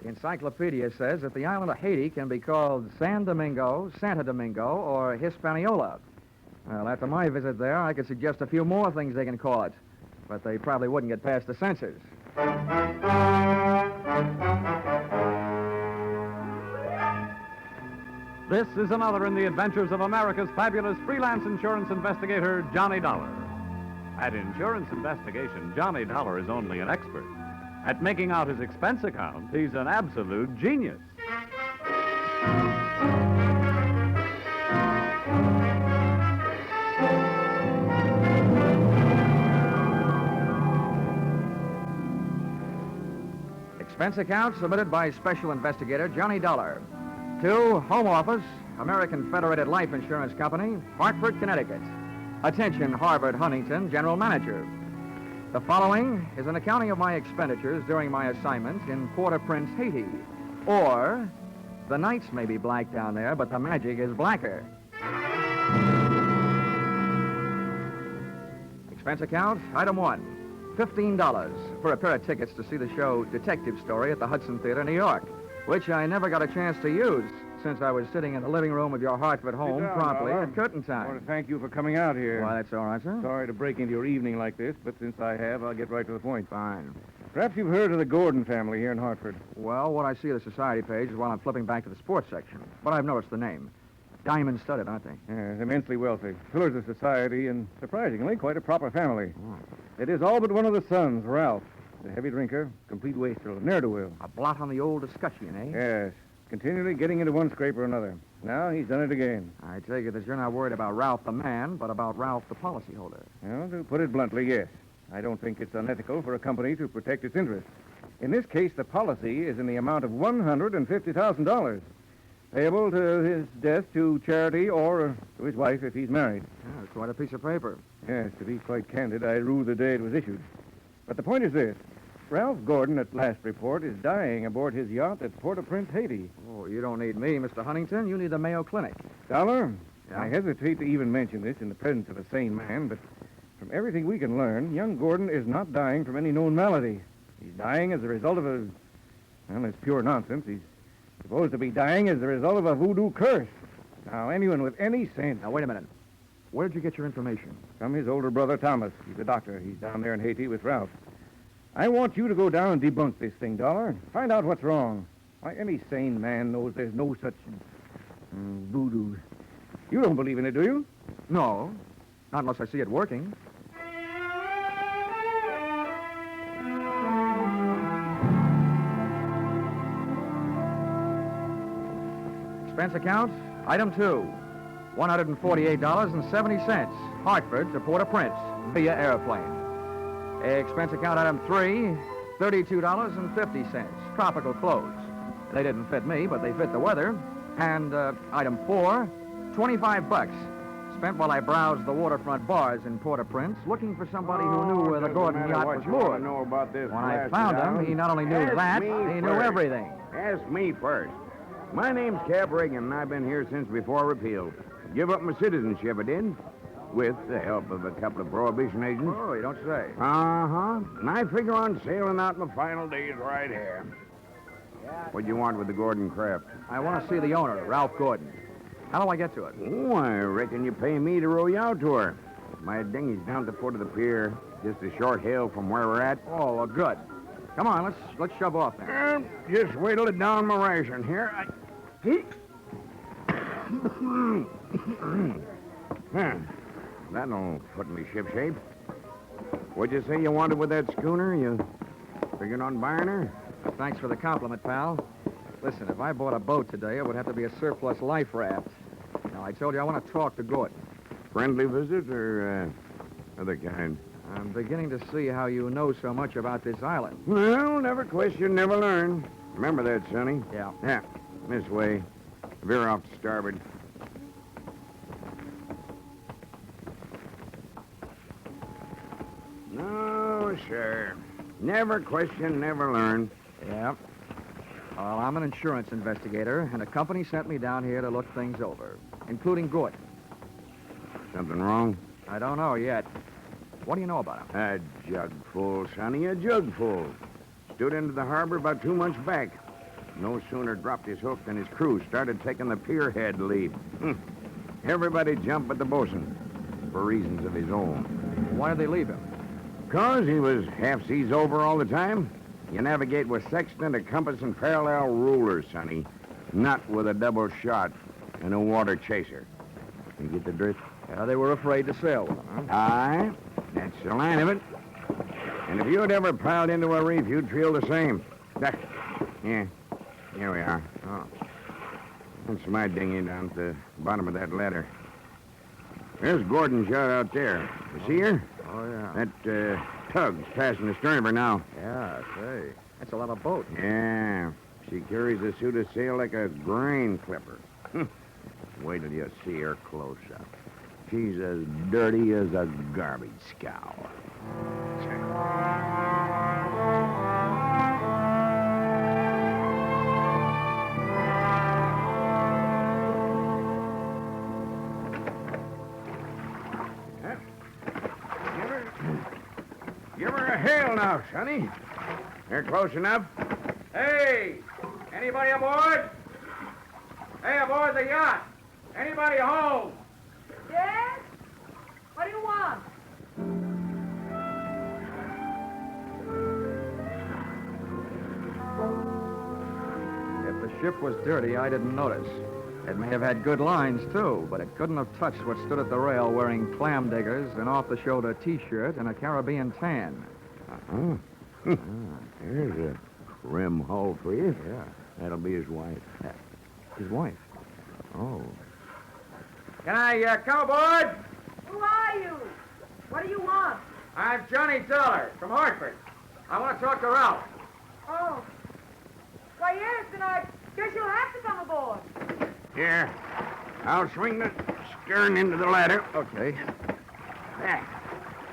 The encyclopedia says that the island of Haiti can be called San Domingo, Santo Domingo, or Hispaniola. Well, after my visit there, I could suggest a few more things they can call it, but they probably wouldn't get past the censors. This is another in the adventures of America's fabulous freelance insurance investigator, Johnny Dollar. At insurance investigation, Johnny Dollar is only an expert. At making out his expense account, he's an absolute genius. Expense account submitted by Special Investigator Johnny Dollar to Home Office, American Federated Life Insurance Company, Hartford, Connecticut. Attention, Harvard Huntington, General Manager. The following is an accounting of my expenditures during my assignment in Port-au-Prince, Haiti. Or, the nights may be black down there, but the magic is blacker. Expense account, item 1, $15 for a pair of tickets to see the show Detective Story at the Hudson Theater, New York, which I never got a chance to use since I was sitting in the living room of your Hartford home promptly at curtain time. I want to thank you for coming out here. Why, that's all right, sir. Sorry to break into your evening like this, but since I have, I'll get right to the point. Fine. Perhaps you've heard of the Gordon family here in Hartford. Well, what I see of the society page is while I'm flipping back to the sports section. But I've noticed the name. Diamond-studded, aren't they? Yes, immensely wealthy. Pillars of society and, surprisingly, quite a proper family. Oh. It is all but one of the sons, Ralph. A heavy drinker, complete wastrel, ne'er-do-well. A blot on the old escutcheon, eh? Yes, continually getting into one scrape or another. Now he's done it again. I take it that you're not worried about Ralph the man, but about Ralph the policyholder. Well, to put it bluntly, yes. I don't think it's unethical for a company to protect its interests. In this case, the policy is in the amount of $150,000, payable to his death to charity or to his wife if he's married. Yeah, it's quite a piece of paper. Yes, to be quite candid, I ruled the day it was issued. But the point is this. Ralph Gordon, at last report, is dying aboard his yacht at Port-au-Prince, Haiti. Oh, you don't need me, Mr. Huntington. You need the Mayo Clinic. Dollar, Yeah? I hesitate to even mention this in the presence of a sane man, but from everything we can learn, young Gordon is not dying from any known malady. He's dying as a result of a... Well, it's pure nonsense. He's supposed to be dying as a result of a voodoo curse. Now, anyone with any sense... Now, wait a minute. Where'd you get your information? From his older brother, Thomas. He's a doctor. He's down there in Haiti with Ralph. I want you to go down and debunk this thing, Dollar. Find out what's wrong. Why, any sane man knows there's no such voodoo. You don't believe in it, do you? No, not unless I see it working. Expense account, item 2, $148.70, Hartford to Port-au-Prince via airplane. Expense account, item 3, $32.50, tropical clothes. They didn't fit me, but they fit the weather. And item 4, $25, spent while I browsed the waterfront bars in Port-au-Prince, looking for somebody who knew where the Gordon yacht was moored. Know about this When I found him, he not only knew that, he knew everything. Ask me first. My name's Cap Reagan, and I've been here since before repeal. Give up my citizenship, I did, with the help of a couple of prohibition agents. Oh, you don't say. Uh-huh. And I figure on sailing out my final days right here. What do you want with the Gordon craft? I want to see the owner, Ralph Gordon. How do I get to it? Oh, I reckon you pay me to row you out to her. My dinghy's down at the foot of the pier, just a short hail from where we're at. Oh, well, good. Come on, let's shove off then. Just wait till it down my ration here. That'll put me shipshape. What'd you say you wanted with that schooner? You figuring on buying her? Thanks for the compliment, pal. Listen, if I bought a boat today, it would have to be a surplus life raft. Now, I told you I want to talk to Gordon. Friendly visit or other kind? I'm beginning to see how you know so much about this island. Well, never question, never learn. Remember that, Sonny? Yeah. Yeah, this way. Veer off to starboard. No, sir. Never question, never learn. Yeah. Well, I'm an insurance investigator, and a company sent me down here to look things over, including Gordon. Something wrong? I don't know yet. What do you know about him? A jug full, Sonny, a jug full. Stood into the harbor about 2 months back. no sooner dropped his hook than his crew started taking the pierhead lead. Everybody jumped but the bosun, for reasons of his own. Why did they leave him? 'Cause he was half seas over all the time. You navigate with sextant, a compass, and parallel rulers, sonny. Not with a double shot and a water chaser. You get the drift? Yeah, they were afraid to sail with him, huh? Aye, that's the line of it. And if you had ever piled into a reef, you'd feel the same. Yeah, here we are. Oh. That's my dinghy down at the bottom of that ladder. There's Gordon's yacht out there. You see her? Oh, yeah. That tug's passing the stern of her now. Yeah, say. That's a lot of boat. Yeah, she carries a suit of sail like a grain clipper. Wait till you see her close up. She's as dirty as a garbage scow. Give her a hail now, sonny. They're close enough. Hey! Anybody aboard? Hey, aboard the yacht! Anybody home? Yes? What do you want? If the ship was dirty, I didn't notice. It may have had good lines, too, but it couldn't have touched what stood at the rail wearing clam diggers, an off-the-shoulder T-shirt, and a Caribbean tan. There's a rim hull for you. Yeah. That'll be his wife. His wife. Oh. Can I come aboard? Who are you? What do you want? I'm Johnny Dollar from Hartford. I want to talk to Ralph. Oh. Why, yes, then I guess you'll have to come aboard. Here. I'll swing the stern into the ladder. Okay.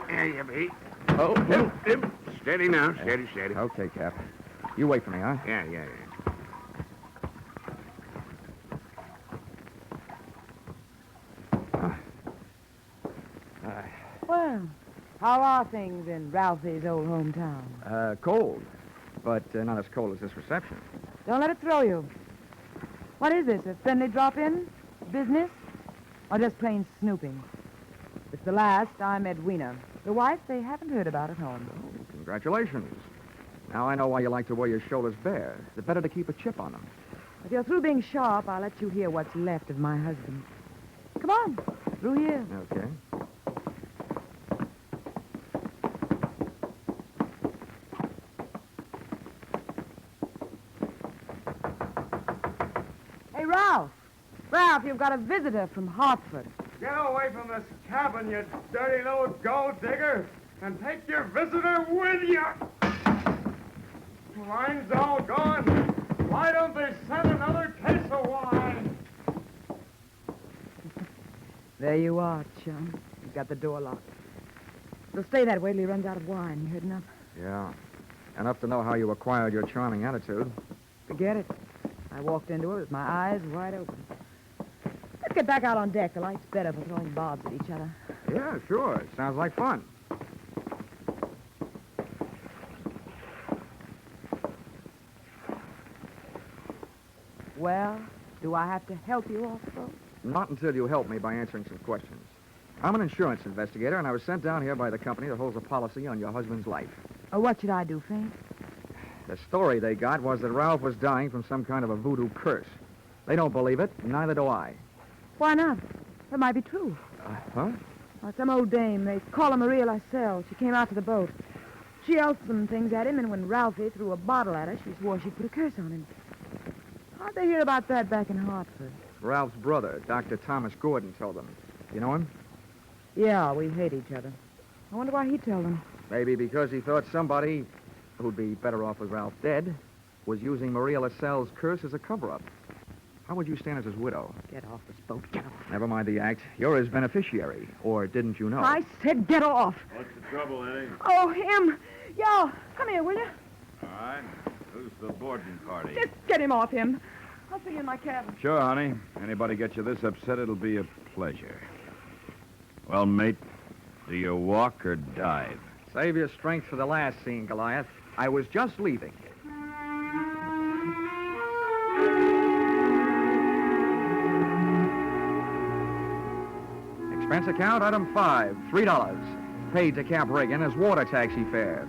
There you be. Oh, Yep. Steady now. Steady. Okay, Cap. You wait for me, huh? Yeah. Well, how are things in Ralphie's old hometown? Cold. But not as cold as this reception. Don't let it throw you. What is this, a friendly drop-in? Business? Or just plain snooping? If it's the last, I'm Edwina. The wife they haven't heard about at home. Oh, congratulations. Now I know why you like to wear your shoulders bare. It's better to keep a chip on them. If you're through being sharp, I'll let you hear what's left of my husband. Come on, through here. Okay. Hey, Ralph. Ralph, you've got a visitor from Hartford. Get away from this cabin, you dirty little gold digger, and take your visitor with you. Wine's all gone. Why don't they send another case of wine? There you are, chum. You've got the door locked. It'll stay that way till he runs out of wine. You heard enough? Yeah. Enough to know how you acquired your charming attitude. Forget it. I walked into it with my eyes wide open. Let's get back out on deck. The light's better for throwing bobs at each other. Yeah, sure. Sounds like fun. Well, do I have to help you off the boat? Not until you help me by answering some questions. I'm an insurance investigator, and I was sent down here by the company that holds a policy on your husband's life. Oh, what should I do, Faint? The story they got was that Ralph was dying from some kind of a voodoo curse. They don't believe it, neither do I. Why not? That might be true. Huh? Well, some old dame, they call her Maria Lascelles. She came out to the boat. She yelled some things at him, and when Ralphie threw a bottle at her, she swore she'd put a curse on him. How'd they hear about that back in Hartford? Ralph's brother, Dr. Thomas Gordon, told them. You know him? Yeah, we hate each other. I wonder why he told them. Maybe because he thought somebody who'd be better off with Ralph dead was using Maria Lascelles' curse as a cover-up. How would you stand as his widow? Get off this boat. Get off. Never mind the act. You're his beneficiary. Or didn't you know? I said get off. What's the trouble, Eddie? Oh, him. Yo, come here, will you? All right. Who's the boarding party? Just get him off him. I'll see you in my cabin. Sure, honey. Anybody get you this upset, it'll be a pleasure. Well, mate, do you walk or dive? Save your strength for the last scene, Goliath. I was just leaving. Expense account, item 5, $3. Paid to Cap Reagan as water taxi fare.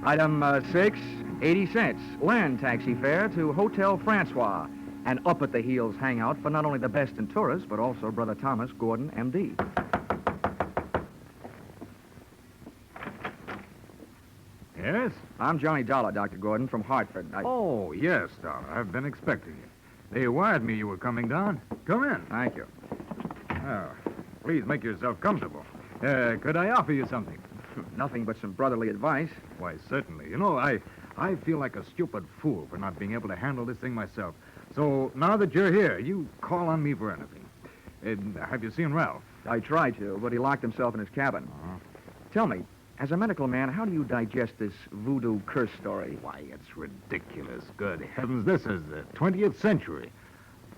Item 6, 80 cents. Land taxi fare to Hotel Francois. An up-at-the-heels hangout for not only the best in tourists, but also Brother Thomas Gordon, M.D. Yes? I'm Johnny Dollar, Dr. Gordon, from Hartford. Oh, yes, Dollar. I've been expecting you. They wired me you were coming down. Come in. Thank you. Oh, please make yourself comfortable. Could I offer you something? Nothing but some brotherly advice. Why, certainly. You know, I feel like a stupid fool for not being able to handle this thing myself. So now that you're here, you call on me for anything. Have you seen Ralph? I tried to, but he locked himself in his cabin. Tell me, as a medical man, how do you digest this voodoo curse story? Why, it's ridiculous. Good heavens, this is the 20th century.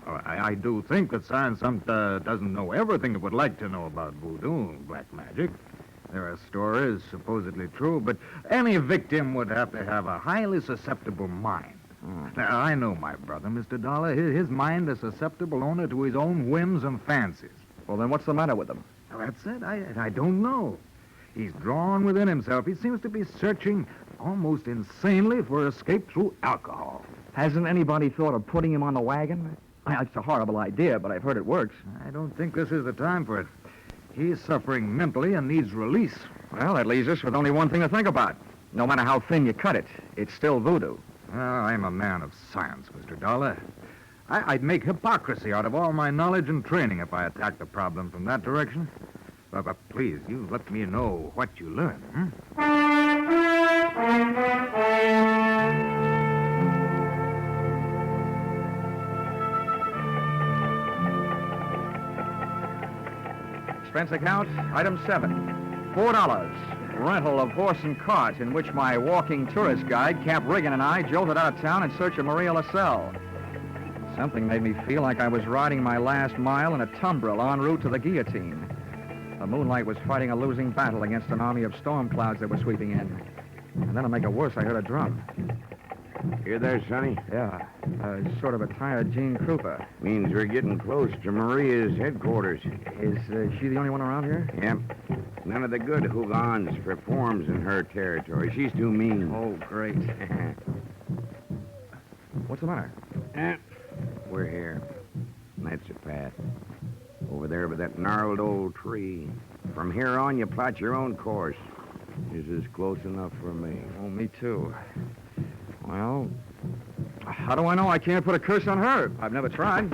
I do think that science doesn't know everything it would like to know about voodoo and black magic. There are stories supposedly true, but any victim would have to have a highly susceptible mind. Now, I know my brother, Mr. Dollar. His mind is susceptible only to his own whims and fancies. Well, then what's the matter with him? Now, that's it. I don't know. He's drawn within himself. He seems to be searching almost insanely for escape through alcohol. Hasn't anybody thought of putting him on the wagon? It's a horrible idea, but I've heard it works. I don't think this is the time for it. He's suffering mentally and needs release. Well, that leaves us with only one thing to think about. No matter how thin you cut it, it's still voodoo. Well, I'm a man of science, Mr. Dollar. I'd make hypocrisy out of all my knowledge and training if I attacked the problem from that direction. But please, you let me know what you learn, Expense account, item 7, $4. Rental of horse and cart in which my walking tourist guide, Cap Reagan, and I jolted out of town in search of Maria LaSalle. Something made me feel like I was riding my last mile in a tumbril en route to the guillotine. The moonlight was fighting a losing battle against an army of storm clouds that were sweeping in. And then to make it worse, I heard a drum. You there, Sonny? Yeah, sort of a tired Gene Krupa. Means we're getting close to Maria's headquarters. Is she the only one around here? Yep. None of the good hoogans performs in her territory. She's too mean. Oh, great. What's the matter? We're here. That's the path. Over there by that gnarled old tree. From here on, you plot your own course. This is close enough for me. Oh, me too. Well, how do I know I can't put a curse on her? I've never tried.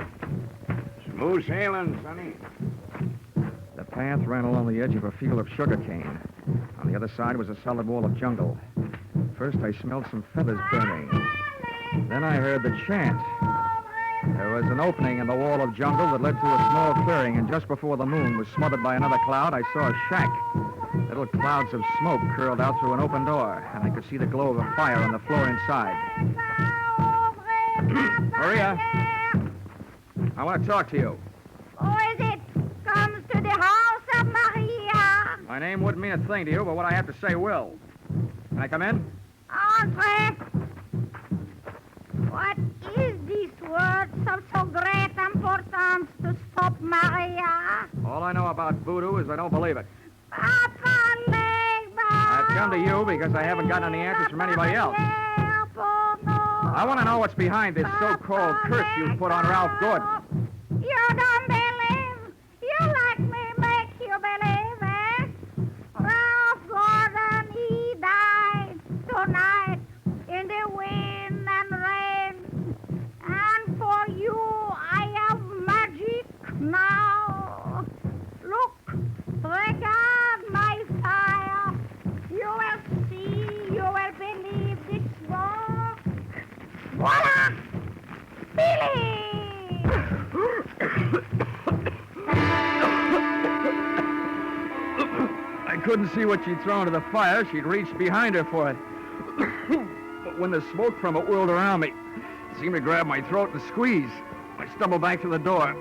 Smooth sailing, Sonny. The path ran along the edge of a field of sugarcane. On the other side was a solid wall of jungle. First, I smelled some feathers burning. Then I heard the chant. There was an opening in the wall of jungle that led to a small clearing, and just before the moon was smothered by another cloud, I saw a shack. Little clouds of smoke curled out through an open door, and I could see the glow of a fire on the floor inside. Maria, I want to talk to you. Who is it? Comes to the house of Maria. My name wouldn't mean a thing to you, but what I have to say will. Can I come in? Andre. What is this word of so great importance to stop Maria? All I know about voodoo is I don't believe it. Papa Legba. I've come to you because I haven't gotten any answers from anybody else. I want to know what's behind this so-called curse you put on Ralph Gordon. You don't believe? You let me make you believe, eh? Ralph Gordon, he died tonight in the wind and rain. And for you, I have magic now. Look, regard my fire. You will see, you will believe this work. Voila! Billy! I couldn't see what she'd thrown to the fire. She'd reached behind her for it. But when the smoke from it whirled around me, it seemed to grab my throat and squeeze. I stumbled back to the door.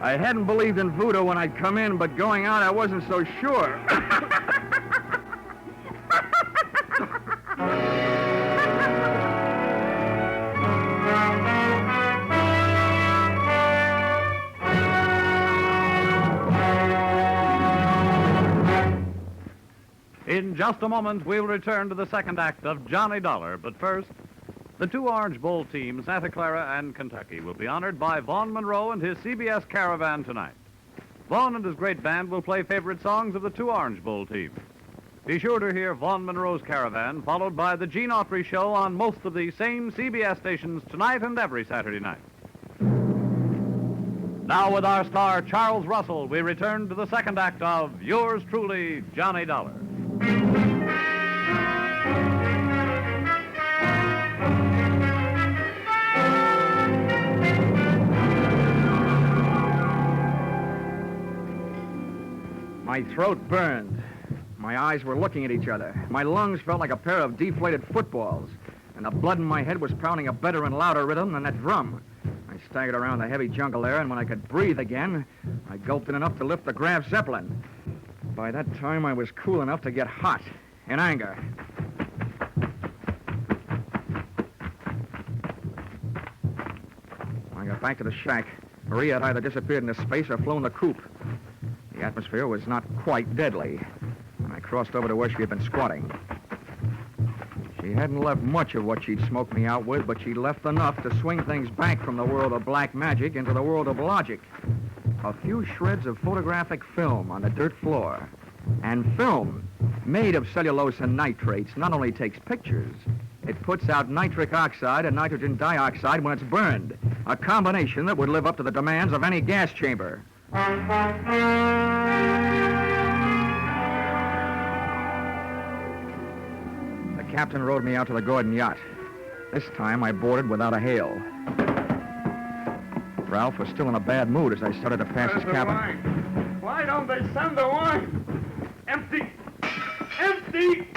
I hadn't believed in voodoo when I'd come in, but going out, I wasn't so sure. just a moment, we'll return to the second act of Johnny Dollar. But first, the two Orange Bowl teams, Santa Clara and Kentucky, will be honored by Vaughn Monroe and his CBS Caravan tonight. Vaughn and his great band will play favorite songs of the two Orange Bowl teams. Be sure to hear Vaughn Monroe's Caravan, followed by the Gene Autry Show on most of the same CBS stations tonight and every Saturday night. Now, with our star, Charles Russell, we return to the second act of Yours Truly, Johnny Dollar. My throat burned. My eyes were looking at each other. My lungs felt like a pair of deflated footballs. And the blood in my head was pounding a better and louder rhythm than that drum. I staggered around the heavy jungle there, and when I could breathe again, I gulped in enough to lift the Graf Zeppelin. By that time, I was cool enough to get hot in anger. When I got back to the shack, Maria had either disappeared into space or flown the coop. The atmosphere was not quite deadly, and I crossed over to where she had been squatting. She hadn't left much of what she'd smoked me out with, but she'd left enough to swing things back from the world of black magic into the world of logic. A few shreds of photographic film on the dirt floor. And film, made of cellulose and nitrates, not only takes pictures, it puts out nitric oxide and nitrogen dioxide when it's burned, a combination that would live up to the demands of any gas chamber. The captain rowed me out to the Gordon yacht. This time I boarded without a hail. Ralph was still in a bad mood as I started to pass his cabin. Wine? Why don't they send the wine? Empty! Empty!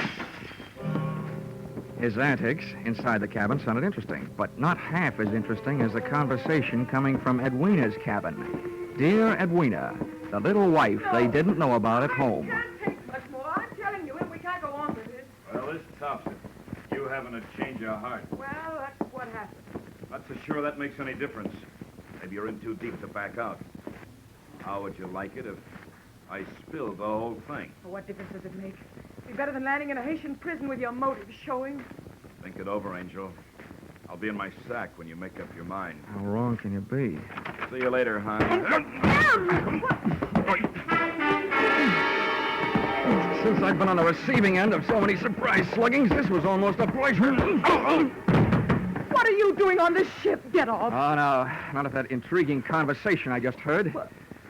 His antics inside the cabin sounded interesting, but not half as interesting as the conversation coming from Edwina's cabin. Dear Edwina, the little wife they didn't know about at home. We can't take much more. I'm telling you, we can't go on with this. Well, this tops it. You having a change of heart. Well, that's what happened. Not so sure that makes any difference. Maybe you're in too deep to back out. How would you like it if I spilled the whole thing? Well, what difference does it make? Be better than landing in a Haitian prison with your motives showing. Think it over, Angel. I'll be in my sack when you make up your mind. How wrong can you be? See you later, hon. Since I've been on the receiving end of so many surprise sluggings, this was almost a pleasure. What are you doing on this ship? Get off. Oh, no, not of that intriguing conversation I just heard.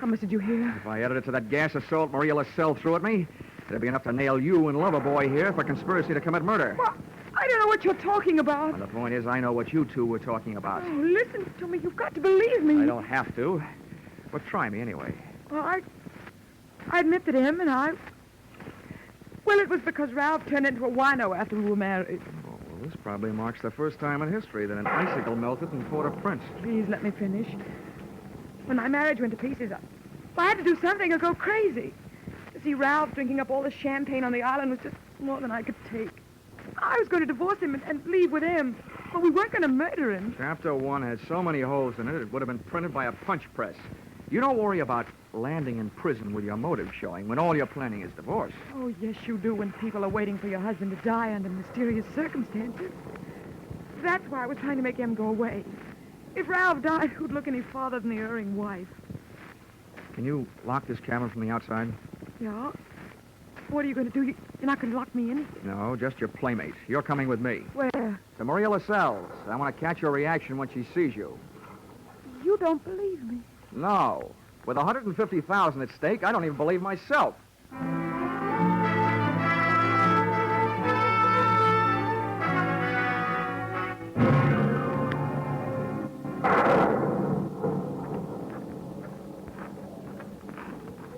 How much did you hear? If I added it to that gas assault Maria LaSalle threw at me, it'd be enough to nail you and Loverboy here for conspiracy to commit murder. Well, I don't know what you're talking about. Well, the point is, I know what you two were talking about. Oh, listen to me. You've got to believe me. I don't have to. But try me anyway. Well, I admit that him and I... Well, it was because Ralph turned into a wino after we were married. Oh, well, this probably marks the first time in history that an icicle melted in Port-au-Prince. Please let me finish. When my marriage went to pieces, I had to do something or go crazy. To see Ralph drinking up all the champagne on the island was just more than I could take. I was going to divorce him and leave with him, but we weren't going to murder him. Chapter 1 has so many holes in it, it would have been printed by a punch press. You don't worry about landing in prison with your motive showing when all you're planning is divorce. Oh, yes, you do when people are waiting for your husband to die under mysterious circumstances. That's why I was trying to make him go away. If Ralph died, who'd look any farther than the erring wife? Can you lock this cabin from the outside? Yeah? What are you going to do? You're not going to lock me in? No, just your playmate. You're coming with me. Where? To Maria LaSalle's. I want to catch your reaction when she sees you. You don't believe me. No. With $150,000 at stake, I don't even believe myself.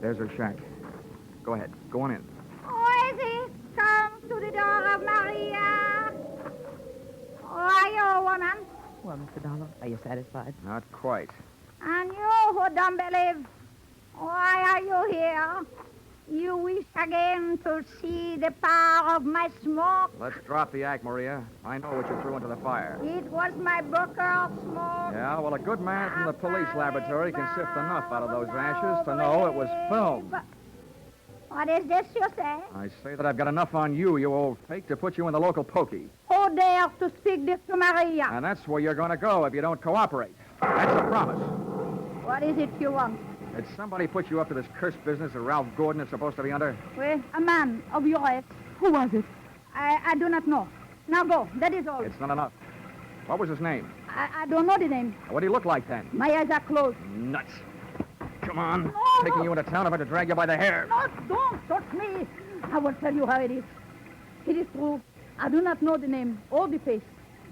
There's her shack. Go ahead. Go on in. Oisy, come to the door of Maria. Oh, are you a woman? Well, Mr. Dollar, are you satisfied? Not quite. And you who don't believe, why are you here? You wish again to see the power of my smoke? Let's drop the act, Maria. I know what you threw into the fire. It was my Booker smoke. Yeah, well, a good man from the police laboratory can sift enough out of those ashes to know it was film. What is this you say? I say that I've got enough on you, you old fake, to put you in the local pokey. Who dares to speak this to Maria? And that's where you're going to go if you don't cooperate. That's a promise. What is it you want? Did somebody put you up to this cursed business that Ralph Gordon is supposed to be under? Well, a man of your age. Who was it? I do not know. Now go. That is all. It's not enough. What was his name? I don't know the name. What did he look like then? My eyes are closed. Nuts. Come on. No, Taking no. you into town, I'm going to drag you by the hair. No, don't touch me. I will tell you how it is. It is true. I do not know the name or the face.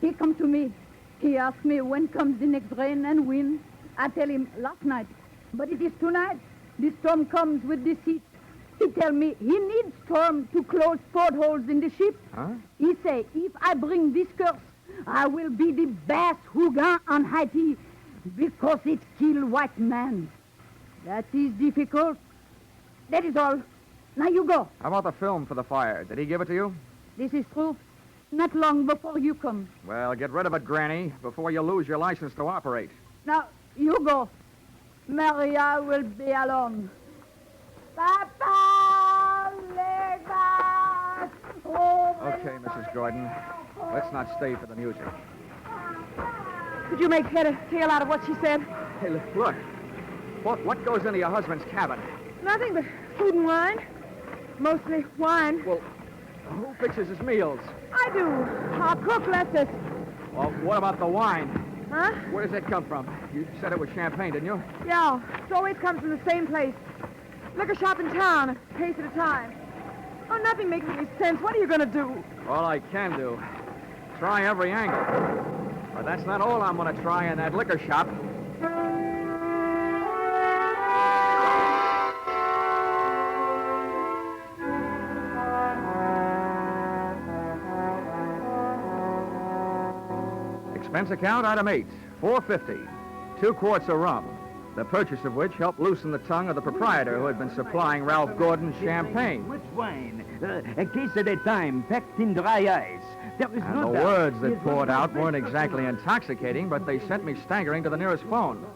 He come to me. He asked me when comes the next rain and wind. I tell him last night. But it is tonight. The storm comes with the sea. He tell me he needs storm to close portholes in the ship. Huh? He say, if I bring this curse, I will be the best Hugon on Haiti because it kill white man. That is difficult. That is all. Now you go. How about the film for the fire? Did he give it to you? This is true. Not long before you come. Well, get rid of it, Granny, before you lose your license to operate. Now, you go. Maria will be alone. Papa, Lega. Okay, Mrs. Gordon. Let's not stay for the music. Could you make head or tail out of what she said? Hey, look. What goes into your husband's cabin? Nothing but food and wine. Mostly wine. Well, who fixes his meals? I do. Our cook left us. Well, what about the wine? Huh? Where does it come from? You said it was champagne, didn't you? Yeah. It always comes from the same place. Liquor shop in town, a case at a time. Oh, nothing makes any sense. What are you going to do? All I can do. Try every angle. But that's not all I'm going to try in that liquor shop. Expense account, item 8, $4.50. 2 quarts of rum, the purchase of which helped loosen the tongue of the proprietor who had been supplying Ralph Gordon champagne. Which wine? A case at a time, packed in dry ice. There is And no the doubt. words that poured out weren't exactly intoxicating, but they sent me staggering to the nearest phone.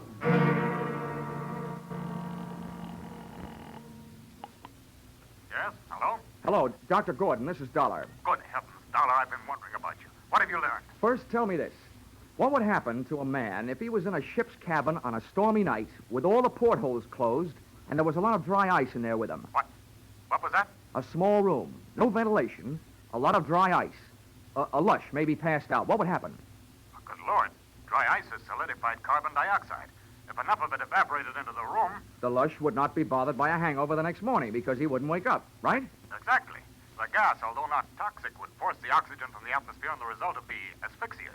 Yes, hello? Hello, Dr. Gordon, this is Dollar. Good heavens, Dollar, I've been wondering about you. What have you learned? First, tell me this. What would happen to a man if he was in a ship's cabin on a stormy night with all the portholes closed and there was a lot of dry ice in there with him? What was that? A small room, no ventilation, a lot of dry ice. A lush, maybe passed out. What would happen? Oh, good Lord. Dry ice is solidified carbon dioxide. If enough of it evaporated into the room... The lush would not be bothered by a hangover the next morning because he wouldn't wake up, right? Exactly. The gas, although not toxic, would force the oxygen from the atmosphere, and the result would be asphyxia.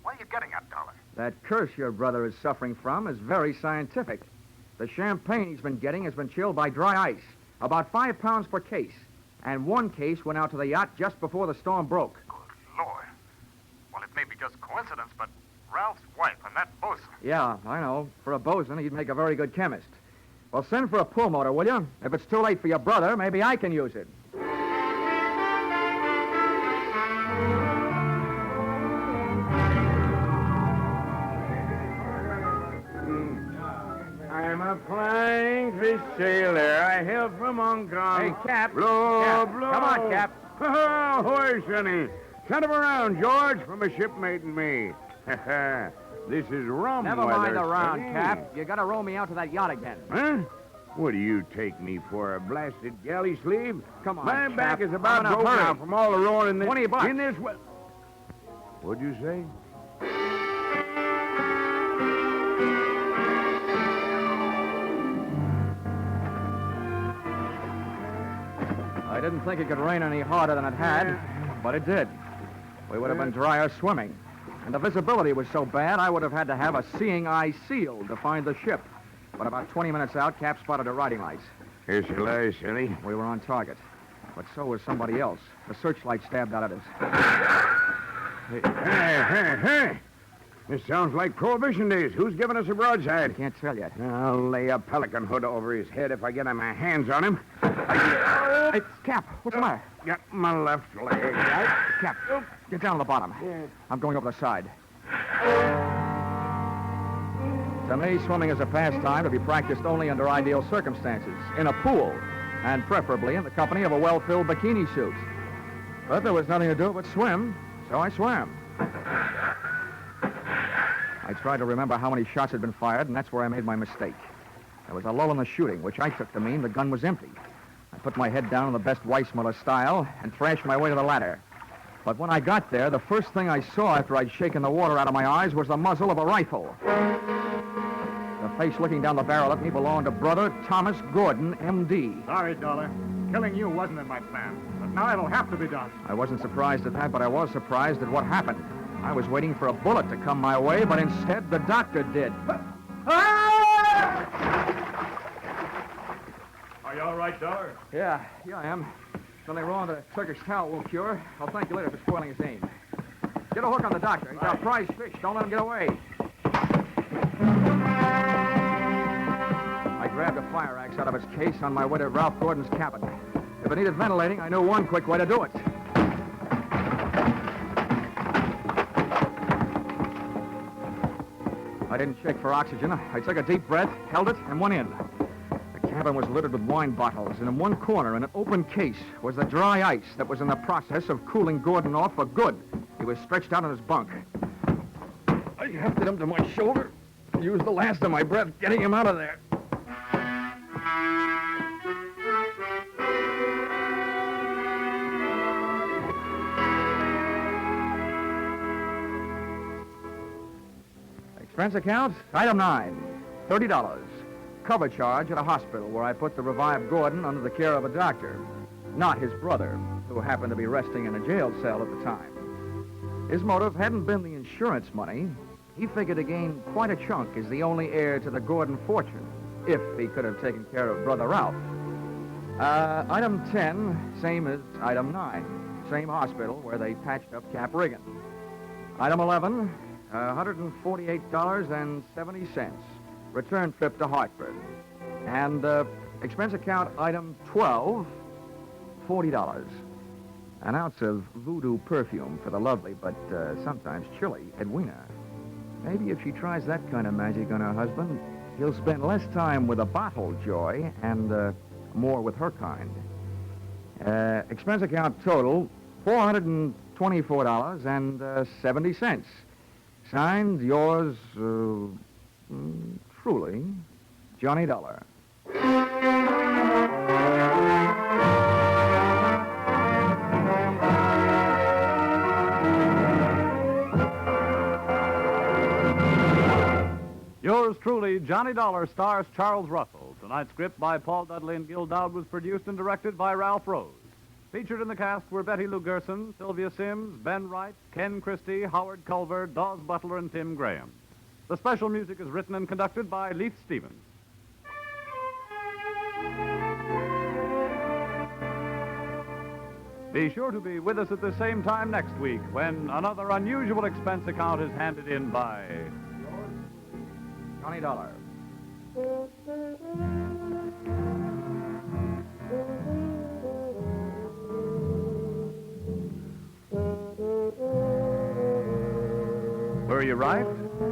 What are you getting at, Dollar? That curse your brother is suffering from is very scientific. The champagne he's been getting has been chilled by dry ice, about 5 pounds per case. And 1 case went out to the yacht just before the storm broke. Good Lord. Well, it may be just coincidence, but Ralph's wife and that bosun... Yeah, I know. For a bosun, he'd make a very good chemist. Well, send for a pulmotor, will you? If it's too late for your brother, maybe I can use it. I'm a flying fish sailor. I hail from Hong Kong. Hey, Cap. Blow, Cap. blow. Come on, Cap. Ahoy, Sonny. Send him around, George, from a shipmate and me. This is rum Never weather, mind the round, Sonny. Cap. You gotta row me out to that yacht again. Huh? What do you take me for, a blasted galley sleeve? Come on, My Cap. back is about I'm in a broke hurry. out from all the rowing in this... 20 bucks. In this... What'd you say? I didn't think it could rain any harder than it had, but it did. We would have been drier swimming. And the visibility was so bad, I would have had to have a seeing eye seal to find the ship. But about 20 minutes out, Cap spotted her riding lights. Here she lies, Sonny. We were on target. But so was somebody else. The searchlight stabbed out at us. Hey. This sounds like Prohibition days. Who's giving us a broadside? I can't tell yet. I'll lay a pelican hood over his head if I get my hands on him. Hey, Cap, what's the matter? Got my left leg. Cap, get down to the bottom. I'm going over the side. To me, swimming is a pastime to be practiced only under ideal circumstances, in a pool. and preferably in the company of a well-filled bikini suit. But there was nothing to do but swim, so I swam. I tried to remember how many shots had been fired, and that's where I made my mistake. There was a lull in the shooting, which I took to mean the gun was empty. I put my head down in the best Weissmuller style and thrashed my way to the ladder. But when I got there, the first thing I saw after I'd shaken the water out of my eyes was the muzzle of a rifle. The face looking down the barrel at me belonged to Brother Thomas Gordon, M.D. Sorry, Dollar. Killing you wasn't in my plan. But now it'll have to be done. I wasn't surprised at that, but I was surprised at what happened. I was waiting for a bullet to come my way, but instead the doctor did. Are you all right, Dollar? Yeah, I am. Something wrong the Turkish towel won't cure. I'll thank you later for spoiling his aim. Get a hook on the doctor. He's our prize fish. Don't let him get away. I grabbed a fire axe out of its case on my way to Ralph Gordon's cabin. If it needed ventilating, I knew one quick way to do it. I didn't check for oxygen. I took a deep breath, held it, and went in. The cabin was littered with wine bottles, and in one corner, in an open case, was the dry ice that was in the process of cooling Gordon off for good. He was stretched out on his bunk. I hefted him to my shoulder, used the last of my breath getting him out of there. Expense account, item 9, $30. Cover charge at a hospital where I put the revived Gordon under the care of a doctor, not his brother, who happened to be resting in a jail cell at the time. His motive hadn't been the insurance money. He figured to gain quite a chunk as the only heir to the Gordon fortune, if he could have taken care of Brother Ralph. Item 10, same as item 9, same hospital where they patched up Cap Riggin. Item 11, $148.70. Return trip to Hartford. And expense account item 12, $40. An ounce of voodoo perfume for the lovely, but sometimes chilly, Edwina. Maybe if she tries that kind of magic on her husband, he'll spend less time with a bottle joy and more with her kind. Expense account total, $424.70. Signed, yours, truly, Johnny Dollar. Yours truly, Johnny Dollar, stars Charles Russell. Tonight's script by Paul Dudley and Gil Dowd was produced and directed by Ralph Rose. Featured in the cast were Betty Lou Gerson, Sylvia Sims, Ben Wright, Ken Christie, Howard Culver, Dawes Butler, and Tim Graham. The special music is written and conducted by Leith Stevens. Be sure to be with us at the same time next week when another unusual expense account is handed in by Johnny Dollar. Were you right?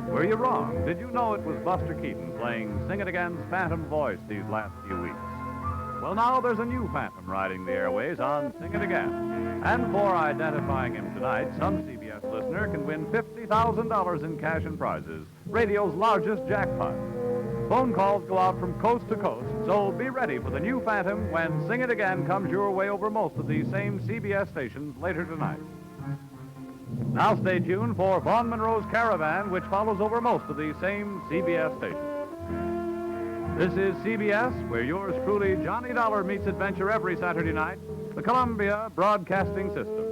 Were you wrong? Did you know it was Buster Keaton playing Sing It Again's Phantom voice these last few weeks? Well, now there's a new Phantom riding the airways on Sing It Again. And for identifying him tonight, some CBS listener can win $50,000 in cash and prizes, radio's largest jackpot. Phone calls go out from coast to coast, so be ready for the new Phantom when Sing It Again comes your way over most of these same CBS stations later tonight. Now stay tuned for Vaughn Monroe's Caravan, which follows over most of these same CBS stations. This is CBS, where yours truly, Johnny Dollar, meets adventure every Saturday night, the Columbia Broadcasting System.